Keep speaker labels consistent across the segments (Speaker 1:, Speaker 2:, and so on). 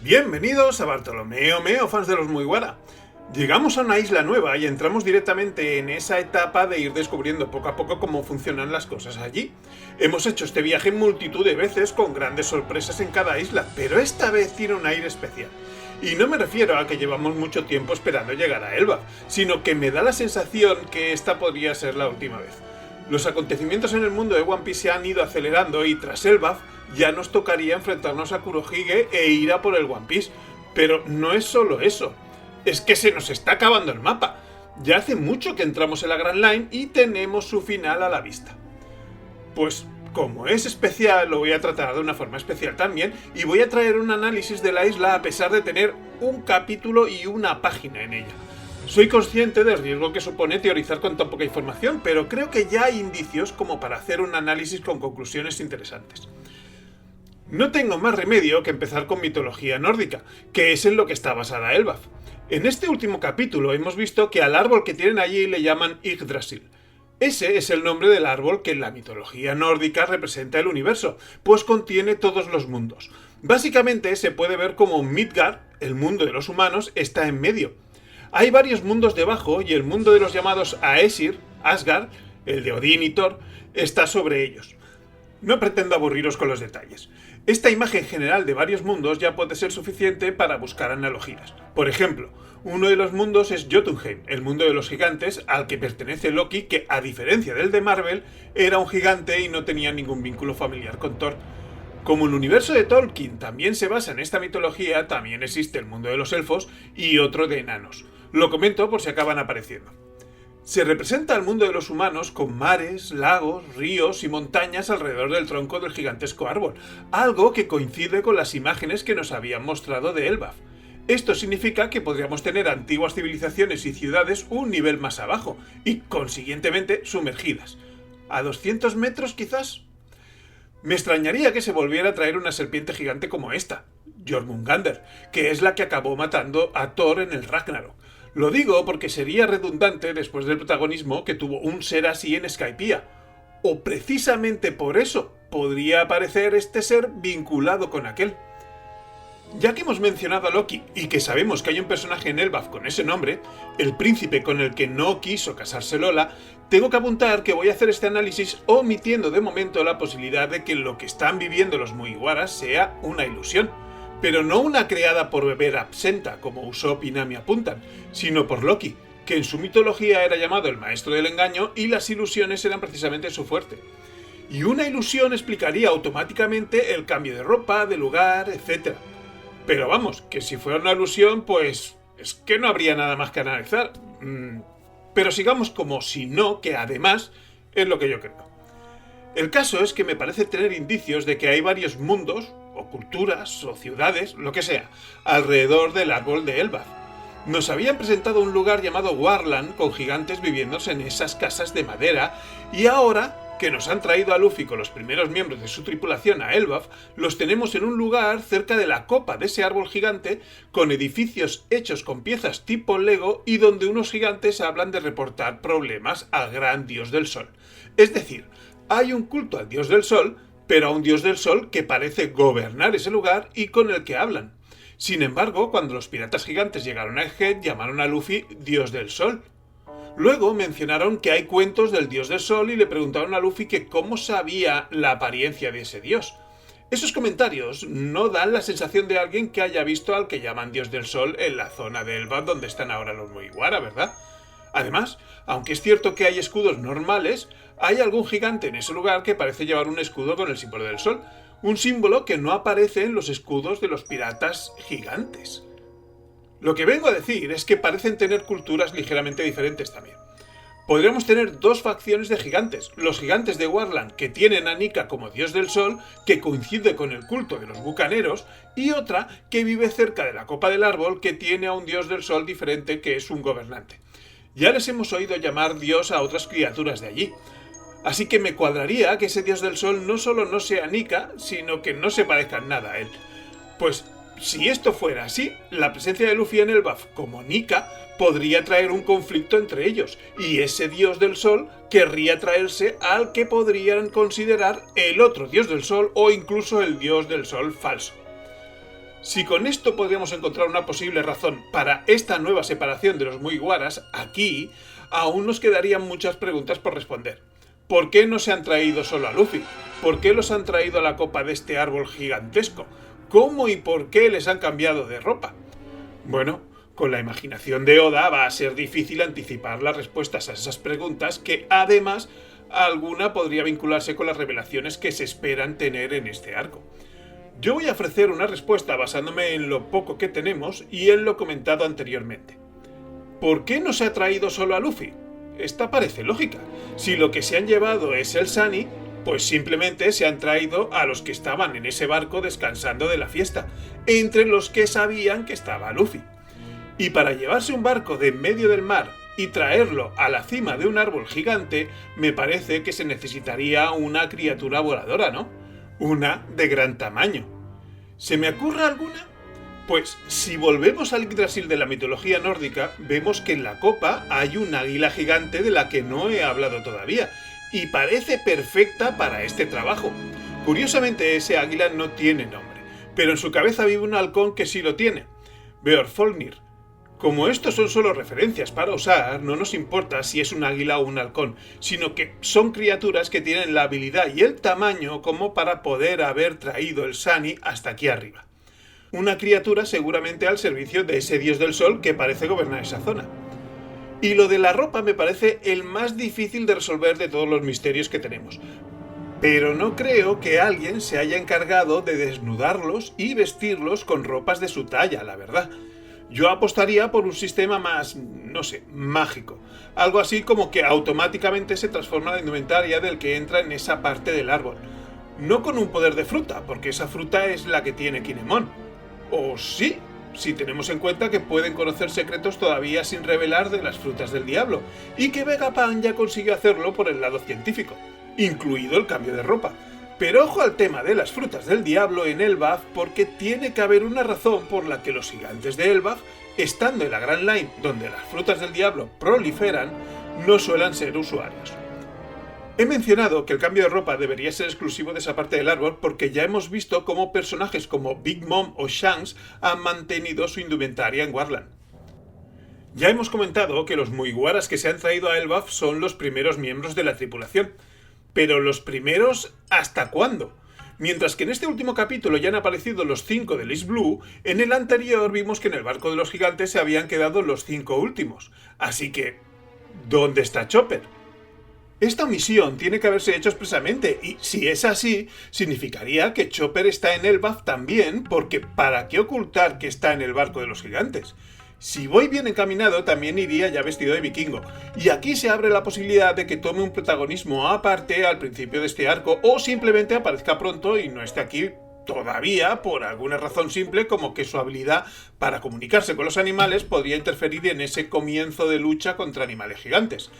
Speaker 1: Bienvenidos a Bartolomeo Meo, fans de los Mugiwara. Llegamos a una isla nueva y entramos directamente en esa etapa de ir descubriendo poco a poco cómo funcionan las cosas allí. Hemos hecho este viaje multitud de veces con grandes sorpresas en cada isla, pero esta vez tiene un aire especial. Y no me refiero a que llevamos mucho tiempo esperando llegar a Elbaf, sino que me da la sensación que esta podría ser la última vez. Los acontecimientos en el mundo de One Piece se han ido acelerando y tras Elbaf ya nos tocaría enfrentarnos a Kurohige e ir a por el One Piece. Pero no es solo eso, es que se nos está acabando el mapa. Ya hace mucho que entramos en la Grand Line y tenemos su final a la vista. Pues como es especial, lo voy a tratar de una forma especial también y voy a traer un análisis de la isla a pesar de tener un capítulo y una página en ella. Soy consciente del riesgo que supone teorizar con tan poca información, pero creo que ya hay indicios como para hacer un análisis con conclusiones interesantes. No tengo más remedio que empezar con mitología nórdica, que es en lo que está basada Elbaf. En este último capítulo hemos visto que al árbol que tienen allí le llaman Yggdrasil. Ese es el nombre del árbol que en la mitología nórdica representa el universo, pues contiene todos los mundos. Básicamente se puede ver como Midgard, el mundo de los humanos, está en medio. Hay varios mundos debajo y el mundo de los llamados Aesir, Asgard, el de Odín y Thor, está sobre ellos. No pretendo aburriros con los detalles. Esta imagen general de varios mundos ya puede ser suficiente para buscar analogías. Por ejemplo, uno de los mundos es Jotunheim, el mundo de los gigantes al que pertenece Loki, que a diferencia del de Marvel, era un gigante y no tenía ningún vínculo familiar con Thor. Como el universo de Tolkien también se basa en esta mitología, también existe el mundo de los elfos y otro de enanos. Lo comento por si acaban apareciendo. Se representa al mundo de los humanos con mares, lagos, ríos y montañas alrededor del tronco del gigantesco árbol, algo que coincide con las imágenes que nos habían mostrado de Elbaf. Esto significa que podríamos tener antiguas civilizaciones y ciudades un nivel más abajo, y consiguientemente sumergidas. ¿A 200 metros quizás? Me extrañaría que se volviera a traer una serpiente gigante como esta, Jormungandr, que es la que acabó matando a Thor en el Ragnarok. Lo digo porque sería redundante después del protagonismo que tuvo un ser así en Skypiea. O precisamente por eso podría aparecer este ser vinculado con aquel. Ya que hemos mencionado a Loki y que sabemos que hay un personaje en Elbaf con ese nombre, el príncipe con el que no quiso casarse Lola, tengo que apuntar que voy a hacer este análisis omitiendo de momento la posibilidad de que lo que están viviendo los Mugiwaras sea una ilusión. Pero no una creada por beber absenta, como Usopp y Nami apuntan, sino por Loki, que en su mitología era llamado el maestro del engaño y las ilusiones eran precisamente su fuerte. Y una ilusión explicaría automáticamente el cambio de ropa, de lugar, etc. Pero vamos, que si fuera una ilusión, pues es que no habría nada más que analizar. Pero sigamos como si no, que además es lo que yo creo. El caso es que me parece tener indicios de que hay varios mundos, o culturas, o ciudades, lo que sea, alrededor del árbol de Elbaf. Nos habían presentado un lugar llamado Warland con gigantes viviendo en esas casas de madera, y ahora que nos han traído a Luffy con los primeros miembros de su tripulación a Elbaf, los tenemos en un lugar cerca de la copa de ese árbol gigante, con edificios hechos con piezas tipo Lego y donde unos gigantes hablan de reportar problemas al gran dios del sol. Es decir, hay un culto al dios del sol, pero a un dios del sol que parece gobernar ese lugar y con el que hablan. Sin embargo, cuando los piratas gigantes llegaron a Egghead, llamaron a Luffy dios del sol. Luego mencionaron que hay cuentos del dios del sol y le preguntaron a Luffy que cómo sabía la apariencia de ese dios. Esos comentarios no dan la sensación de alguien que haya visto al que llaman dios del sol en la zona de Elbaf donde están ahora los Mugiwara, ¿verdad? Además, aunque es cierto que hay escudos normales, hay algún gigante en ese lugar que parece llevar un escudo con el símbolo del sol, un símbolo que no aparece en los escudos de los piratas gigantes. Lo que vengo a decir es que parecen tener culturas ligeramente diferentes también. Podríamos tener dos facciones de gigantes, los gigantes de Warland que tienen a Nika como dios del sol, que coincide con el culto de los bucaneros, y otra que vive cerca de la copa del árbol que tiene a un dios del sol diferente que es un gobernante. Ya les hemos oído llamar dios a otras criaturas de allí. Así que me cuadraría que ese dios del sol no solo no sea Nika, sino que no se parezca en nada a él. Pues si esto fuera así, la presencia de Luffy en Elbaf como Nika podría traer un conflicto entre ellos, y ese dios del sol querría traerse al que podrían considerar el otro dios del sol o incluso el dios del sol falso. Si con esto podríamos encontrar una posible razón para esta nueva separación de los Mugiwaras, aquí aún nos quedarían muchas preguntas por responder. ¿Por qué no se han traído solo a Luffy? ¿Por qué los han traído a la copa de este árbol gigantesco? ¿Cómo y por qué les han cambiado de ropa? Bueno, con la imaginación de Oda va a ser difícil anticipar las respuestas a esas preguntas, que además alguna podría vincularse con las revelaciones que se esperan tener en este arco. Yo voy a ofrecer una respuesta basándome en lo poco que tenemos y en lo comentado anteriormente. ¿Por qué no se ha traído solo a Luffy? Esta parece lógica. Si lo que se han llevado es el Sunny, pues simplemente se han traído a los que estaban en ese barco descansando de la fiesta, entre los que sabían que estaba Luffy. Y para llevarse un barco de en medio del mar y traerlo a la cima de un árbol gigante, me parece que se necesitaría una criatura voladora, ¿no? Una de gran tamaño. ¿Se me ocurre alguna? Pues si volvemos al Yggdrasil de la mitología nórdica, vemos que en la copa hay un águila gigante de la que no he hablado todavía, y parece perfecta para este trabajo. Curiosamente, ese águila no tiene nombre, pero en su cabeza vive un halcón que sí lo tiene, Beorfolnir. Como estos son solo referencias para usar, no nos importa si es un águila o un halcón, sino que son criaturas que tienen la habilidad y el tamaño como para poder haber traído el Sunny hasta aquí arriba. Una criatura seguramente al servicio de ese dios del sol que parece gobernar esa zona. Y lo de la ropa me parece el más difícil de resolver de todos los misterios que tenemos. Pero no creo que alguien se haya encargado de desnudarlos y vestirlos con ropas de su talla, la verdad. Yo apostaría por un sistema más, no sé, mágico. Algo así como que automáticamente se transforma la indumentaria del que entra en esa parte del árbol. No con un poder de fruta, porque esa fruta es la que tiene Kinemon. O sí, si tenemos en cuenta que pueden conocer secretos todavía sin revelar de las frutas del diablo, y que Vegapunk ya consiguió hacerlo por el lado científico, incluido el cambio de ropa. Pero ojo al tema de las frutas del diablo en Elbaf, porque tiene que haber una razón por la que los gigantes de Elbaf, estando en la Grand Line donde las frutas del diablo proliferan, no suelen ser usuarios. He mencionado que el cambio de ropa debería ser exclusivo de esa parte del árbol porque ya hemos visto cómo personajes como Big Mom o Shanks han mantenido su indumentaria en Warland. Ya hemos comentado que los Mugiwaras que se han traído a Elbaf son los primeros miembros de la tripulación. Pero los primeros, ¿hasta cuándo? Mientras que en este último capítulo ya han aparecido los 5 de East Blue, en el anterior vimos que en el barco de los gigantes se habían quedado los 5 últimos. Así que, ¿dónde está Chopper? Esta omisión tiene que haberse hecho expresamente, y si es así, significaría que Chopper está en Elbaf también, porque ¿para qué ocultar que está en el barco de los gigantes? Si voy bien encaminado, también iría ya vestido de vikingo, y aquí se abre la posibilidad de que tome un protagonismo aparte al principio de este arco, o simplemente aparezca pronto y no esté aquí todavía por alguna razón simple como que su habilidad para comunicarse con los animales podría interferir en ese comienzo de lucha contra animales gigantes.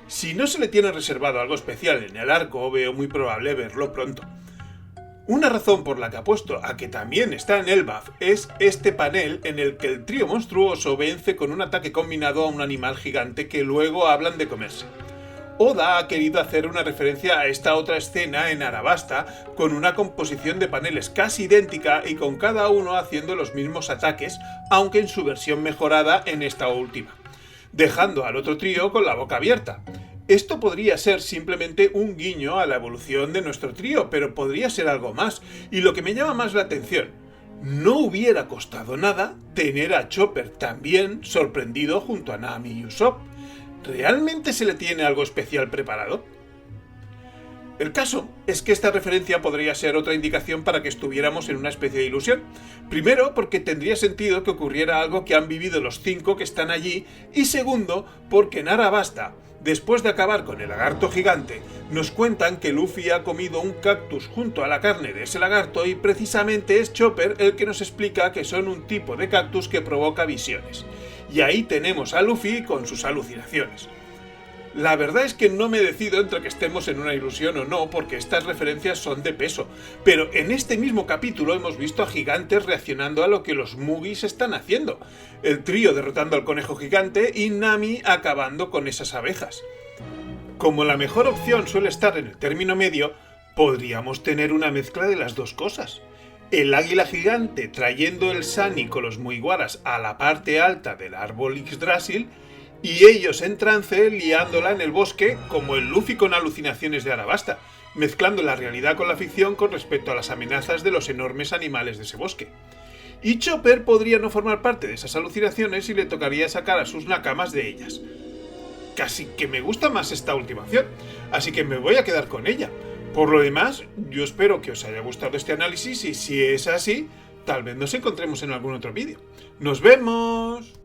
Speaker 1: Si no se le tiene reservado algo especial en el arco, veo muy probable verlo pronto. Una razón por la que apuesto a que también está en Elbaf es este panel en el que el trío monstruoso vence con un ataque combinado a un animal gigante que luego hablan de comerse. Oda ha querido hacer una referencia a esta otra escena en Arabasta con una composición de paneles casi idéntica y con cada uno haciendo los mismos ataques, aunque en su versión mejorada en esta última, dejando al otro trío con la boca abierta. Esto podría ser simplemente un guiño a la evolución de nuestro trío, pero podría ser algo más, y lo que me llama más la atención, no hubiera costado nada tener a Chopper también sorprendido junto a Nami y Usopp. ¿Realmente se le tiene algo especial preparado? El caso es que esta referencia podría ser otra indicación para que estuviéramos en una especie de ilusión. Primero, porque tendría sentido que ocurriera algo que han vivido los 5 que están allí, y segundo, porque en Arabasta, después de acabar con el lagarto gigante, nos cuentan que Luffy ha comido un cactus junto a la carne de ese lagarto y precisamente es Chopper el que nos explica que son un tipo de cactus que provoca visiones. Y ahí tenemos a Luffy con sus alucinaciones. La verdad es que no me decido entre que estemos en una ilusión o no, porque estas referencias son de peso, pero en este mismo capítulo hemos visto a gigantes reaccionando a lo que los Mugis están haciendo, el trío derrotando al conejo gigante y Nami acabando con esas abejas. Como la mejor opción suele estar en el término medio, podríamos tener una mezcla de las dos cosas. el águila gigante trayendo el Sunny con los Mugiwaras a la parte alta del árbol Yggdrasil, y ellos en trance liándola en el bosque como el Luffy con alucinaciones de Arabasta, mezclando la realidad con la ficción con respecto a las amenazas de los enormes animales de ese bosque. Y Chopper podría no formar parte de esas alucinaciones y le tocaría sacar a sus nakamas de ellas. Casi que me gusta más esta última opción, así que me voy a quedar con ella. Por lo demás, yo espero que os haya gustado este análisis y si es así, tal vez nos encontremos en algún otro vídeo. ¡Nos vemos!